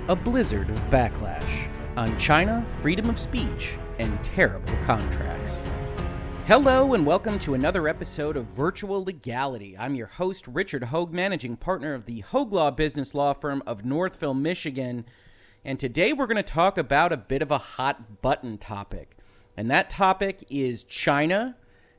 A blizzard of backlash on China, freedom of speech, and terrible contracts. Hello and welcome to another episode of Virtual Legality. I'm your host, Richard Hoeg, managing partner of the Hoeg Law business law firm of Northville, Michigan. And today we're going to talk about a bit of a hot button topic. And that topic is China,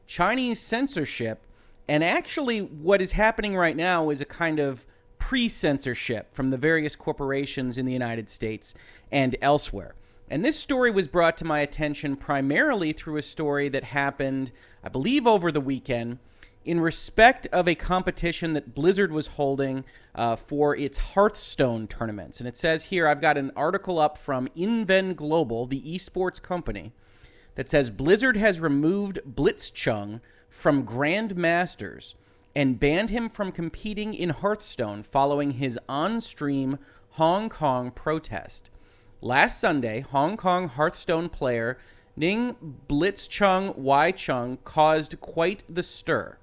Chinese censorship, and actually what is happening right now is a kind of pre-censorship from the various corporations in the United States and elsewhere. And this story was brought to my attention primarily through a story that happened, I believe, over the weekend in respect of a competition that Blizzard was holding for its Hearthstone tournaments. And it says here, I've got an article up from Inven Global, the esports company, that says Blizzard has removed Blitzchung from Grandmasters and banned him from competing in Hearthstone following his on-stream Hong Kong protest. Last Sunday, Hong Kong Hearthstone player Ning Blitzchung Waichung caused quite the stir.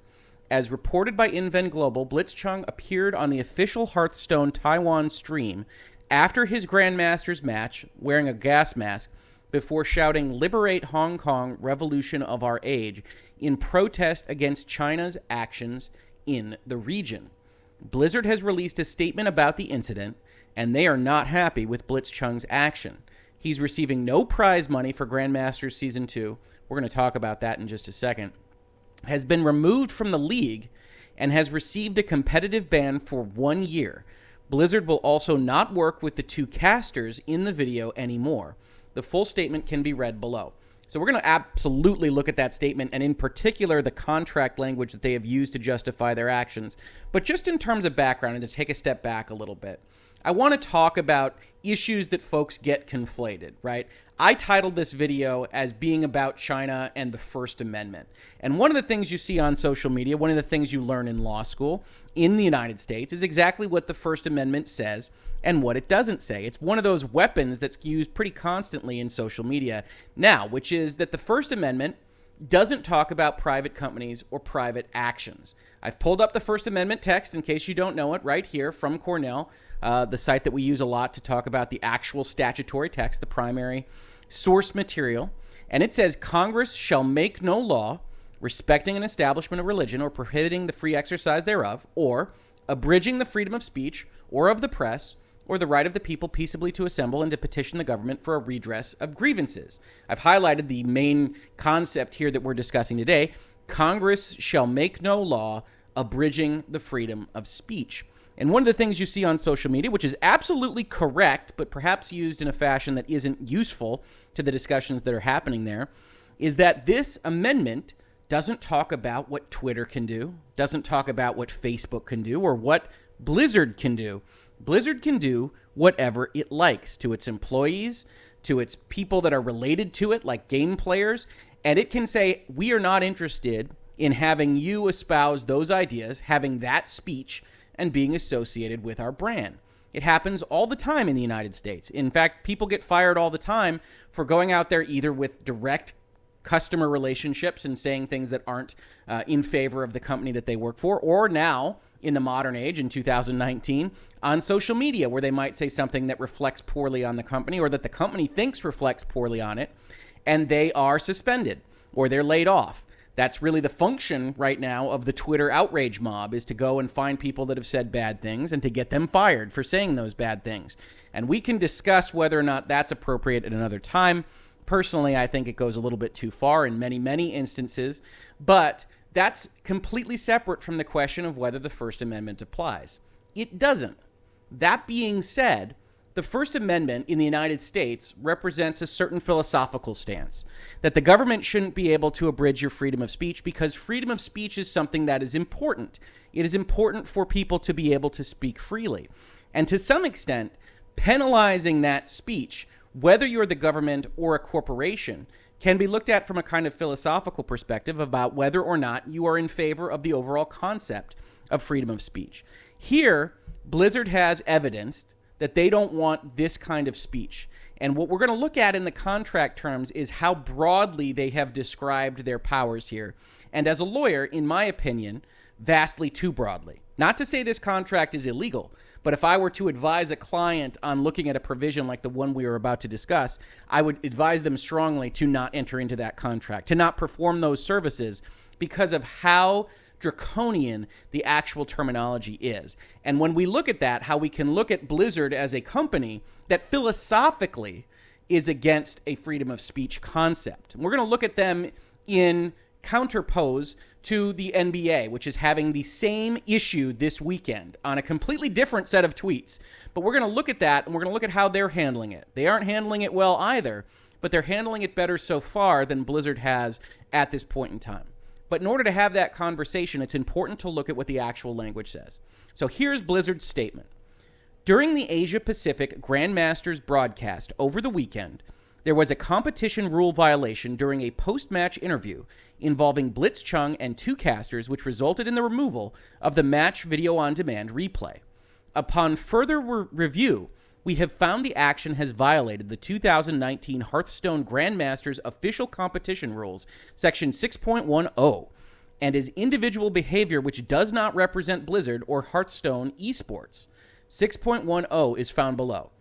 As reported by Inven Global, Blitzchung appeared on the official Hearthstone Taiwan stream after his Grandmasters match wearing a gas mask before shouting "Liberate Hong Kong, Revolution of Our Age" in protest against China's actions in the region. Blizzard has released a statement about the incident, and they are not happy with Blitzchung's action. He's receiving no prize money for Grandmasters Season 2. We're going to talk about that in just a second. Has been removed from the league and has received a competitive ban for 1 year. Blizzard will also not work with the two casters in the video anymore. The full statement can be read below. So we're going to absolutely look at that statement, and in particular the contract language that they have used to justify their actions. But just in terms of background, and to take a step back a little bit, I want to talk about issues that folks get conflated, right? I titled this video as being about China and the First Amendment. And one of the things you see on social media, one of the things you learn in law school in the United States is exactly what the First Amendment says and what it doesn't say. It's one of those weapons that's used pretty constantly in social media now, which is that the First Amendment doesn't talk about private companies or private actions. I've pulled up the First Amendment text in case you don't know it right here from Cornell, the site that we use a lot to talk about the actual statutory text, the primary source material. And it says, Congress shall make no law respecting an establishment of religion or prohibiting the free exercise thereof, or abridging the freedom of speech or of the press, or the right of the people peaceably to assemble and to petition the government for a redress of grievances. I've highlighted the main concept here that we're discussing today. Congress shall make no law abridging the freedom of speech. And one of the things you see on social media, which is absolutely correct, but perhaps used in a fashion that isn't useful to the discussions that are happening there, is that this amendment doesn't talk about what Twitter can do, doesn't talk about what Facebook can do, or what Blizzard can do. Blizzard can do whatever it likes to its employees, to its people that are related to it, like game players, and it can say, we are not interested in having you espouse those ideas, having that speech, and being associated with our brand. It happens all the time in the United States. In fact, people get fired all the time for going out there either with direct customer relationships and saying things that aren't in favor of the company that they work for, or now, in the modern age, in 2019, on social media, where they might say something that reflects poorly on the company or that the company thinks reflects poorly on it, and they are suspended or they're laid off. That's really the function right now of the Twitter outrage mob, is to go and find people that have said bad things and to get them fired for saying those bad things. And we can discuss whether or not that's appropriate at another time. Personally, I think it goes a little bit too far in many, many instances, but that's completely separate from the question of whether the First Amendment applies. It doesn't. That being said, the First Amendment in the United States represents a certain philosophical stance that the government shouldn't be able to abridge your freedom of speech, because freedom of speech is something that is important. It is important for people to be able to speak freely. And to some extent, penalizing that speech, whether you're the government or a corporation, can be looked at from a kind of philosophical perspective about whether or not you are in favor of the overall concept of freedom of speech. Here, Blizzard has evidenced that they don't want this kind of speech. And what we're going to look at in the contract terms is how broadly they have described their powers here. And as a lawyer, in my opinion, vastly too broadly. Not to say this contract is illegal, but if I were to advise a client on looking at a provision like the one we were about to discuss, I would advise them strongly to not enter into that contract, to not perform those services because of how draconian the actual terminology is. And when we look at that, how we can look at Blizzard as a company that philosophically is against a freedom of speech concept. And we're going to look at them in counterpose to the NBA, which is having the same issue this weekend on a completely different set of tweets. But we're going to look at that, and we're going to look at how they're handling it. They aren't handling it well either, but they're handling it better so far than Blizzard has at this point in time. But in order to have that conversation, it's important to look at what the actual language says. So here's Blizzard's statement. During the Asia-Pacific Grandmasters broadcast over the weekend, there was a competition rule violation during a post-match interview involving Blitzchung and two casters, which resulted in the removal of the match video-on-demand replay. Upon further review, we have found the action has violated the 2019 Hearthstone Grandmasters official competition rules, section 6.10, and is individual behavior which does not represent Blizzard or Hearthstone esports. 6.10 is found below.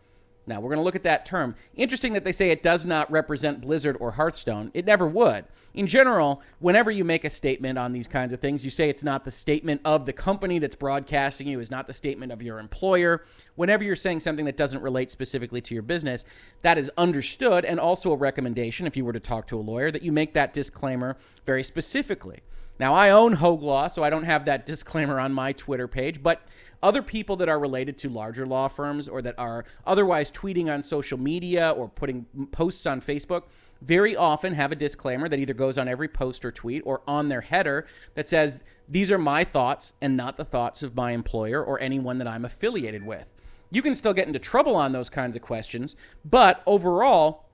Now, we're going to look at that term. Interesting that they say it does not represent Blizzard or Hearthstone. It never would. In general, whenever you make a statement on these kinds of things, you say it's not the statement of the company that's broadcasting you, it's not the statement of your employer. Whenever you're saying something that doesn't relate specifically to your business, that is understood, and also a recommendation, if you were to talk to a lawyer, that you make that disclaimer very specifically. Now, I own Hoeg Law, so I don't have that disclaimer on my Twitter page, but other people that are related to larger law firms or that are otherwise tweeting on social media or putting posts on Facebook very often have a disclaimer that either goes on every post or tweet or on their header that says, these are my thoughts and not the thoughts of my employer or anyone that I'm affiliated with. You can still get into trouble on those kinds of questions, but overall,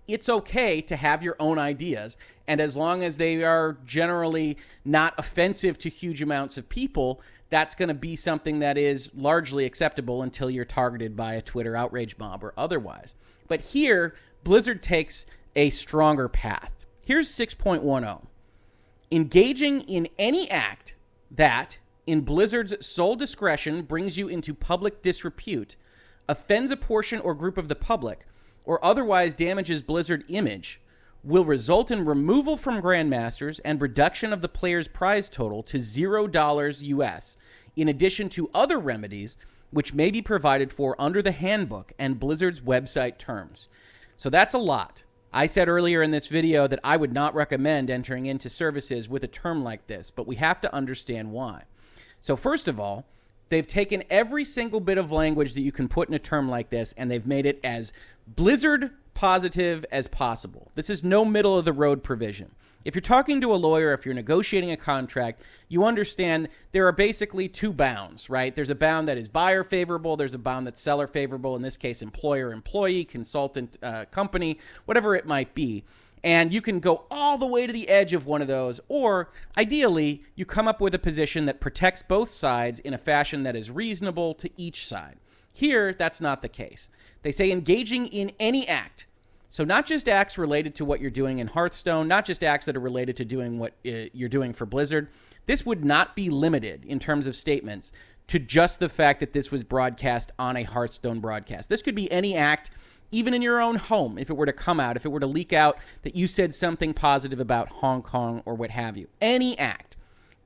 it's okay to have your own ideas, and as long as they are generally not offensive to huge amounts of people, that's going to be something that is largely acceptable until you're targeted by a Twitter outrage mob or otherwise. But here, Blizzard takes a stronger path. Here's 6.10. Engaging in any act that, in Blizzard's sole discretion, brings you into public disrepute, offends a portion or group of the public, or otherwise damages Blizzard image, will result in removal from Grandmasters and reduction of the player's prize total to $0 US, in addition to other remedies which may be provided for under the handbook and Blizzard's website terms. So that's a lot. I said earlier in this video that I would not recommend entering into services with a term like this, but we have to understand why. So first of all, they've taken every single bit of language that you can put in a term like this, and they've made it as Blizzard positive as possible. This is no middle of the road provision. If you're talking to a lawyer, if you're negotiating a contract, you understand there are basically two bounds, right? There's a bound that is buyer favorable. There's a bound that's seller favorable. In this case, employer, employee, consultant, company, whatever it might be. And you can go all the way to the edge of one of those, or ideally, you come up with a position that protects both sides in a fashion that is reasonable to each side. Here, that's not the case. They say engaging in any act. So not just acts related to what you're doing in Hearthstone, not just acts that are related to doing what you're doing for Blizzard. This would not be limited in terms of statements to just the fact that this was broadcast on a Hearthstone broadcast. This could be any act, even in your own home, if it were to come out, if it were to leak out that you said something positive about Hong Kong or what have you. Any act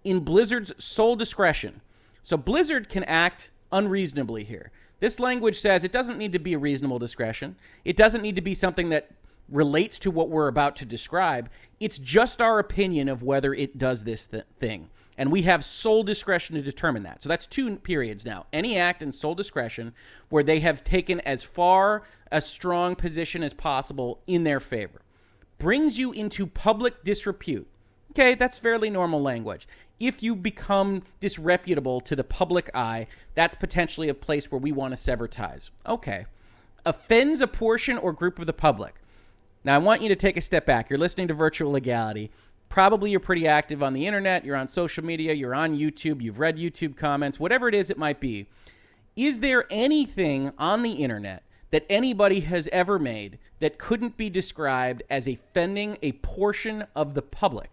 in Blizzard's sole discretion. So Blizzard can act unreasonably here. This language says it doesn't need to be a reasonable discretion. It doesn't need to be something that relates to what we're about to describe. It's just our opinion of whether it does this thing. And we have sole discretion to determine that. So that's two periods now. Any act and sole discretion where they have taken as far a strong position as possible in their favor. Brings you into public disrepute. Okay, that's fairly normal language. If you become disreputable to the public eye, that's potentially a place where we want to sever ties. Okay. Offends a portion or group of the public. Now, I want you to take a step back. You're listening to Virtual Legality. Probably you're pretty active on the internet. You're on social media. You're on YouTube. You've read YouTube comments. Whatever it is it might be. Is there anything on the internet that anybody has ever made that couldn't be described as offending a portion of the public?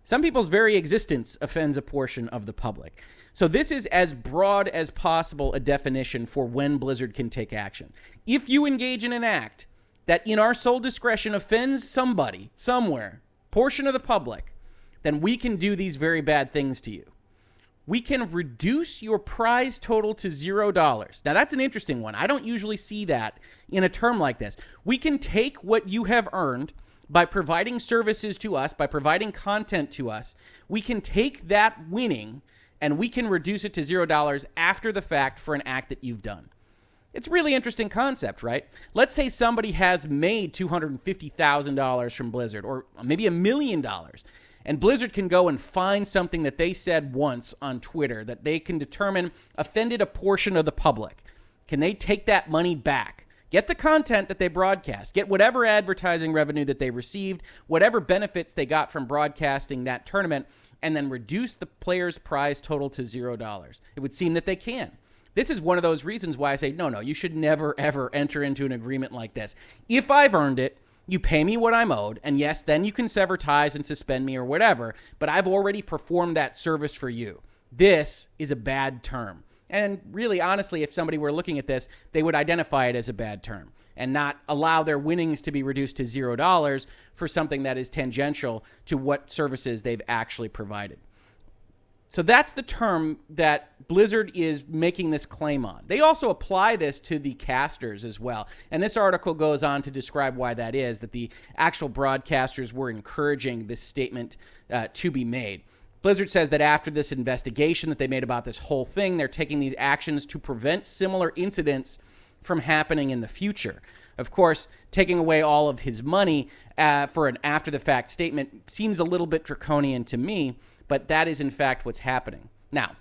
Some people's very existence offends a portion of the public. So this is as broad as possible a definition for when Blizzard can take action. If you engage in an act that in our sole discretion offends somebody, somewhere, portion of the public, then we can do these very bad things to you. We can reduce your prize total to $0. Now, that's an interesting one. I don't usually see that in a term like this. We can take what you have earned by providing services to us, by providing content to us. We can take that winning and we can reduce it to $0 after the fact for an act that you've done. It's a really interesting concept, right? Let's say somebody has made $250,000 from Blizzard, or maybe $1 million. And Blizzard can go and find something that they said once on Twitter that they can determine offended a portion of the public. Can they take that money back? Get the content that they broadcast. Get whatever advertising revenue that they received, whatever benefits they got from broadcasting that tournament, and then reduce the player's prize total to $0. It would seem that they can. This is one of those reasons why I say, no, you should never, ever enter into an agreement like this. If I've earned it, you pay me what I'm owed, and yes, then you can sever ties and suspend me or whatever, but I've already performed that service for you. This is a bad term. And really, honestly, if somebody were looking at this, they would identify it as a bad term and not allow their winnings to be reduced to $0 for something that is tangential to what services they've actually provided. So that's the term that Blizzard is making this claim on. They also apply this to the casters as well. And this article goes on to describe why that is, that the actual broadcasters were encouraging this statement to be made. Blizzard says that after this investigation that they made about this whole thing, they're taking these actions to prevent similar incidents from happening in the future. Of course, taking away all of his money for an after-the-fact statement seems a little bit draconian to me, but that is, in fact, what's happening. Now,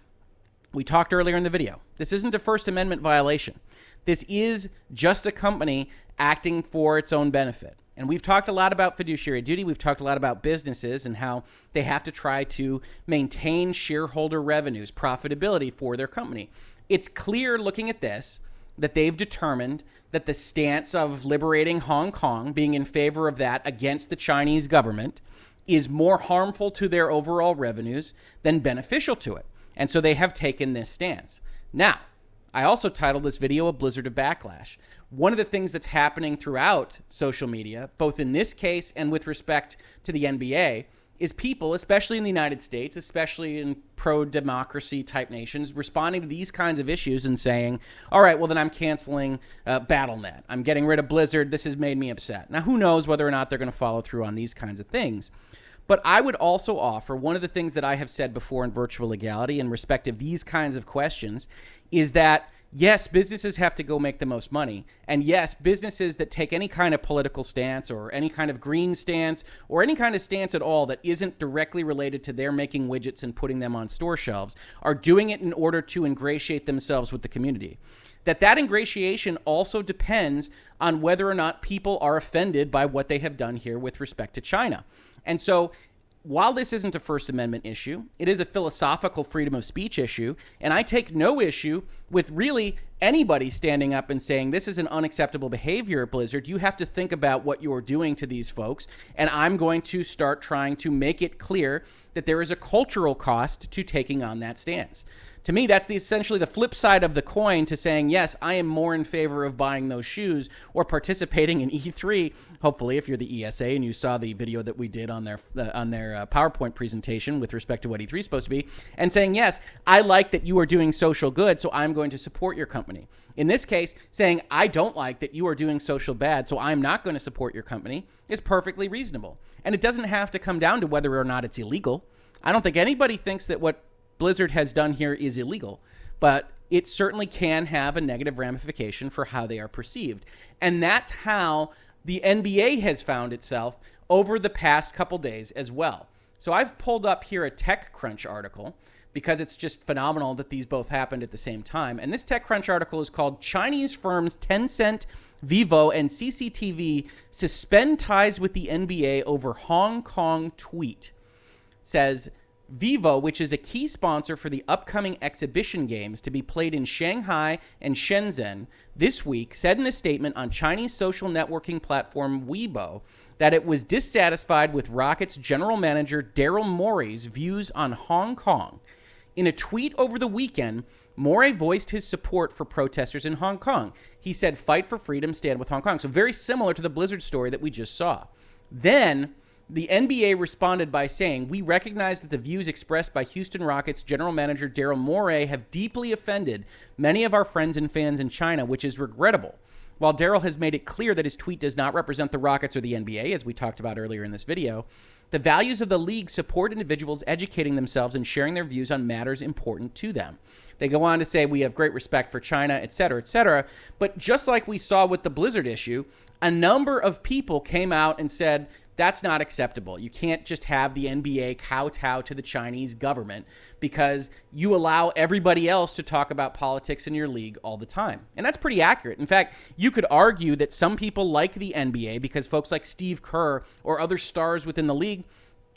we talked earlier in the video. This isn't a First Amendment violation. This is just a company acting for its own benefit. And we've talked a lot about fiduciary duty. We've talked a lot about businesses and how they have to try to maintain shareholder revenues, profitability for their company. It's clear looking at this that they've determined that the stance of liberating Hong Kong, being in favor of that against the Chinese government, is more harmful to their overall revenues than beneficial to it. And so they have taken this stance. Now, I also titled this video A Blizzard of Backlash. One of the things that's happening throughout social media, both in this case and with respect to the NBA, is people, especially in the United States, especially in pro-democracy type nations, responding to these kinds of issues and saying, all right, well, then I'm canceling Battle.net. I'm getting rid of Blizzard. This has made me upset. Now, who knows whether or not they're going to follow through on these kinds of things. But I would also offer one of the things that I have said before in Virtual Legality in respect of these kinds of questions is that, yes, businesses have to go make the most money. And yes, businesses that take any kind of political stance or any kind of green stance or any kind of stance at all that isn't directly related to their making widgets and putting them on store shelves are doing it in order to ingratiate themselves with the community. That ingratiation also depends on whether or not people are offended by what they have done here with respect to China. And so while this isn't a First Amendment issue, it is a philosophical freedom of speech issue, and I take no issue with really anybody standing up and saying this is an unacceptable behavior at Blizzard. You have to think about what you're doing to these folks, and I'm going to start trying to make it clear that there is a cultural cost to taking on that stance. To me, that's essentially the flip side of the coin to saying, yes, I am more in favor of buying those shoes or participating in E3. Hopefully, if you're the ESA and you saw the video that we did on their PowerPoint presentation with respect to what E3 is supposed to be, and saying, yes, I like that you are doing social good, so I'm going to support your company. In this case, saying, I don't like that you are doing social bad, so I'm not going to support your company is perfectly reasonable. And it doesn't have to come down to whether or not it's illegal. I don't think anybody thinks that what Blizzard has done here is illegal, but it certainly can have a negative ramification for how they are perceived. And that's how the NBA has found itself over the past couple days as well. So I've pulled up here a TechCrunch article because it's just phenomenal that these both happened at the same time. And this TechCrunch article is called Chinese Firms Tencent, Vivo, and CCTV Suspend Ties with the NBA Over Hong Kong Tweet. It says, Vivo, which is a key sponsor for the upcoming exhibition games to be played in Shanghai and Shenzhen this week, said in a statement on Chinese social networking platform Weibo that it was dissatisfied with Rocket's general manager Daryl Morey's views on Hong Kong. In a tweet over the weekend, Morey voiced his support for protesters in Hong Kong. He said, "Fight for freedom, stand with Hong Kong." So very similar to the Blizzard story that we just saw. Then the NBA responded by saying, "We recognize that the views expressed by Houston Rockets general manager Daryl Morey have deeply offended many of our friends and fans in China, which is regrettable. While Daryl has made it clear that his tweet does not represent the Rockets or the NBA, as we talked about earlier in this video, the values of the league support individuals educating themselves and sharing their views on matters important to them." They go on to say, "We have great respect for China, et cetera, et cetera." But just like we saw with the Blizzard issue, a number of people came out and said, that's not acceptable. You can't just have the NBA kowtow to the Chinese government because you allow everybody else to talk about politics in your league all the time. And that's pretty accurate. In fact, you could argue that some people like the NBA because folks like Steve Kerr or other stars within the league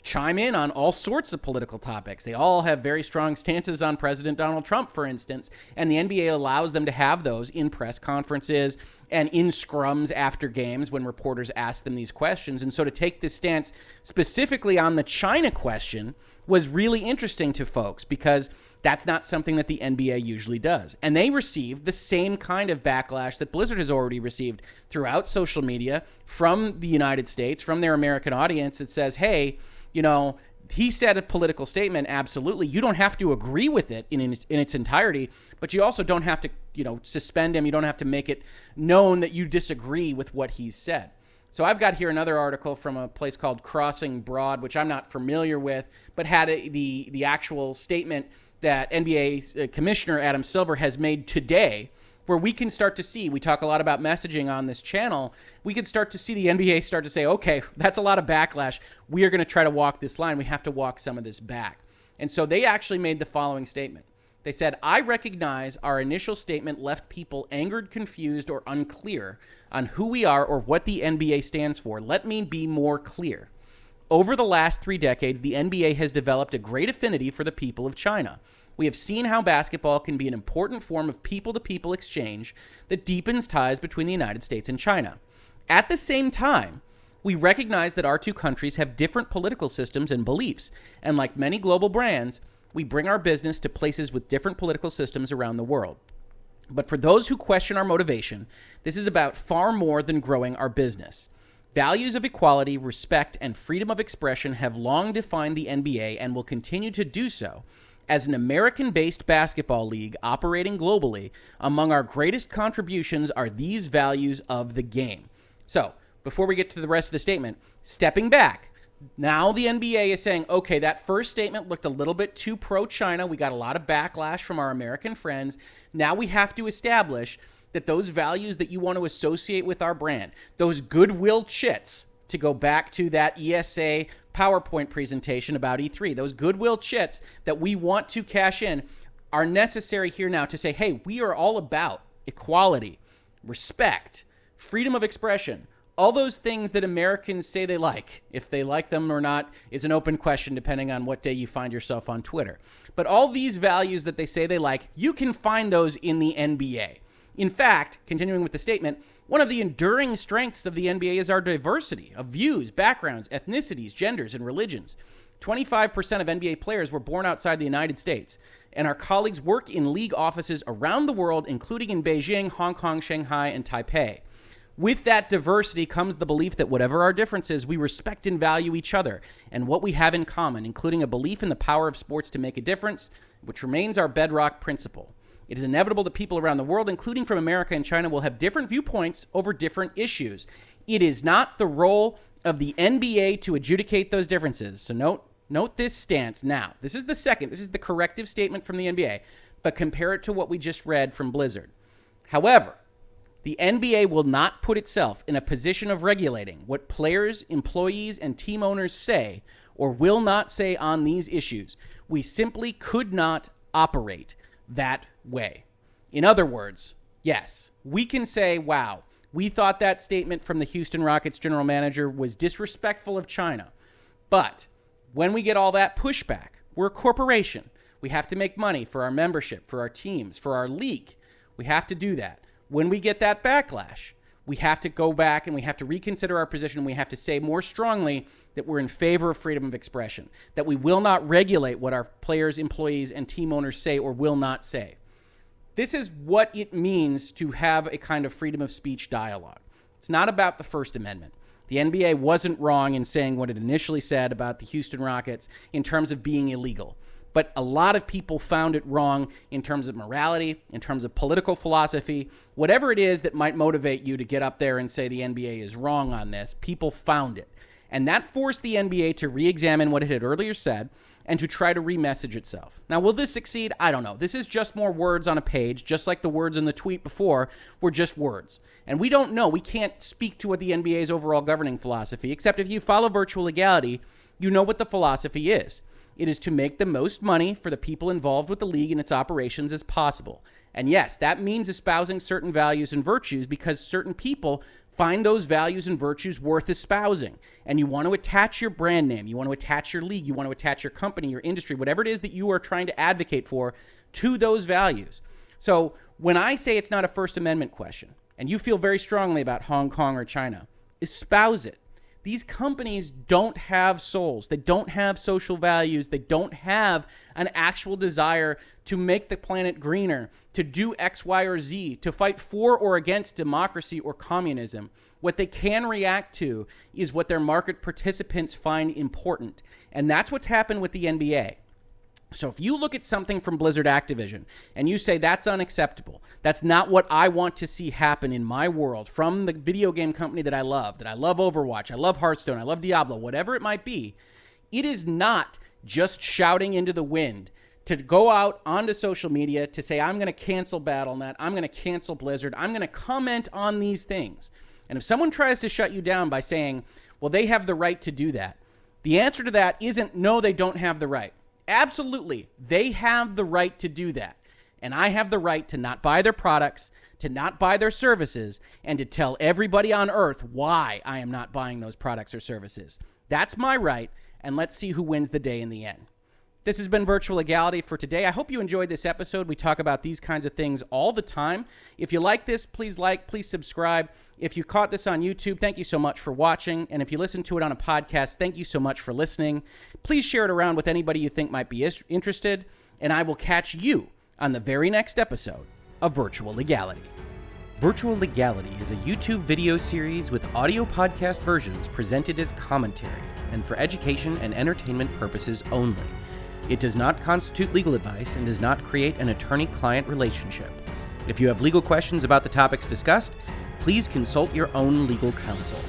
chime in on all sorts of political topics. They all have very strong stances on President Donald Trump, for instance, and the NBA allows them to have those in press conferences and in scrums after games when reporters ask them these questions. And so to take this stance specifically on the China question was really interesting to folks because that's not something that the NBA usually does. And they received the same kind of backlash that Blizzard has already received throughout social media from the United States, from their American audience that says, hey, you know, he said a political statement, absolutely. You don't have to agree with it in its entirety, but you also don't have to, suspend him. You don't have to make it known that you disagree with what he's said. So I've got here another article from a place called Crossing Broad, which I'm not familiar with, but had the actual statement that NBA Commissioner Adam Silver has made today, where we can start to see, we talk a lot about messaging on this channel, we can start to see the NBA start to say, okay, that's a lot of backlash. We are going to try to walk this line. We have to walk some of this back. And so they actually made the following statement. They said, "I recognize our initial statement left people angered, confused, or unclear on who we are or what the NBA stands for. Let me be more clear. Over the last 3 decades, the NBA has developed a great affinity for the people of China. We have seen how basketball can be an important form of people-to-people exchange that deepens ties between the United States and China. At the same time, we recognize that our two countries have different political systems and beliefs, and like many global brands, we bring our business to places with different political systems around the world. But for those who question our motivation, this is about far more than growing our business. Values of equality, respect, and freedom of expression have long defined the NBA and will continue to do so. As an American-based basketball league operating globally, among our greatest contributions are these values of the game." So, before we get to the rest of the statement, stepping back, now the NBA is saying, okay, that first statement looked a little bit too pro-China. We got a lot of backlash from our American friends. Now we have to establish that those values that you want to associate with our brand, those goodwill chits, to go back to that ESA PowerPoint presentation about E3, those goodwill chits that we want to cash in are necessary here now to say, hey, we are all about equality, respect, freedom of expression, all those things that Americans say they like. If they like them or not is an open question depending on what day you find yourself on Twitter. But all these values that they say they like, you can find those in the NBA. In fact, continuing with the statement, one of the enduring strengths of the NBA is our diversity of views, backgrounds, ethnicities, genders, and religions. 25% of NBA players were born outside the United States, and our colleagues work in league offices around the world, including in Beijing, Hong Kong, Shanghai, and Taipei. With that diversity comes the belief that whatever our differences, we respect and value each other and what we have in common, including a belief in the power of sports to make a difference, which remains our bedrock principle. It is inevitable that people around the world, including from America and China, will have different viewpoints over different issues. It is not the role of the NBA to adjudicate those differences. So note this stance now. This is the corrective statement from the NBA, but compare it to what we just read from Blizzard. However, the NBA will not put itself in a position of regulating what players, employees, and team owners say or will not say on these issues. We simply could not operate that way. In other words, yes, we can say, wow, we thought that statement from the Houston Rockets general manager was disrespectful of China. But when we get all that pushback, we're a corporation. We have to make money for our membership, for our teams, for our league. We have to do that. When we get that backlash, we have to go back and we have to reconsider our position, and we have to say more strongly that we're in favor of freedom of expression, that we will not regulate what our players, employees, and team owners say or will not say. This is what it means to have a kind of freedom of speech dialogue. It's not about the First Amendment. The NBA wasn't wrong in saying what it initially said about the Houston Rockets in terms of being illegal. But a lot of people found it wrong in terms of morality, in terms of political philosophy, whatever it is that might motivate you to get up there and say the NBA is wrong on this, people found it. And that forced the NBA to re-examine what it had earlier said and to try to re-message itself. Now, will this succeed? I don't know. This is just more words on a page, just like the words in the tweet before were just words. And we don't know. We can't speak to what the NBA's overall governing philosophy, except if you follow Virtual Legality, you know what the philosophy is. It is to make the most money for the people involved with the league and its operations as possible. And yes, that means espousing certain values and virtues because certain people find those values and virtues worth espousing. And you want to attach your brand name, you want to attach your league, you want to attach your company, your industry, whatever it is that you are trying to advocate for to those values. So when I say it's not a First Amendment question, and you feel very strongly about Hong Kong or China, espouse it. These companies don't have souls. They don't have social values. They don't have an actual desire to make the planet greener, to do X, Y, or Z, to fight for or against democracy or communism. What they can react to is what their market participants find important. And that's what's happened with the NBA. So if you look at something from Blizzard Activision and you say that's unacceptable, that's not what I want to see happen in my world from the video game company that I love Overwatch, I love Hearthstone, I love Diablo, whatever it might be, it is not just shouting into the wind to go out onto social media to say, I'm going to cancel Battle.net, I'm going to cancel Blizzard, I'm going to comment on these things. And if someone tries to shut you down by saying, well, they have the right to do that, the answer to that isn't no, they don't have the right. Absolutely, they have the right to do that. And I have the right to not buy their products, to not buy their services, and to tell everybody on earth why I am not buying those products or services. That's my right, and let's see who wins the day in the end. This has been Virtual Legality for today. I hope you enjoyed this episode. We talk about these kinds of things all the time. If you like this, please subscribe. If you caught this on YouTube, thank you so much for watching. And if you listen to it on a podcast, thank you so much for listening. Please share it around with anybody you think might be interested. And I will catch you on the very next episode of Virtual Legality. Virtual Legality is a YouTube video series with audio podcast versions presented as commentary and for education and entertainment purposes only. It does not constitute legal advice and does not create an attorney-client relationship. If you have legal questions about the topics discussed, please consult your own legal counsel.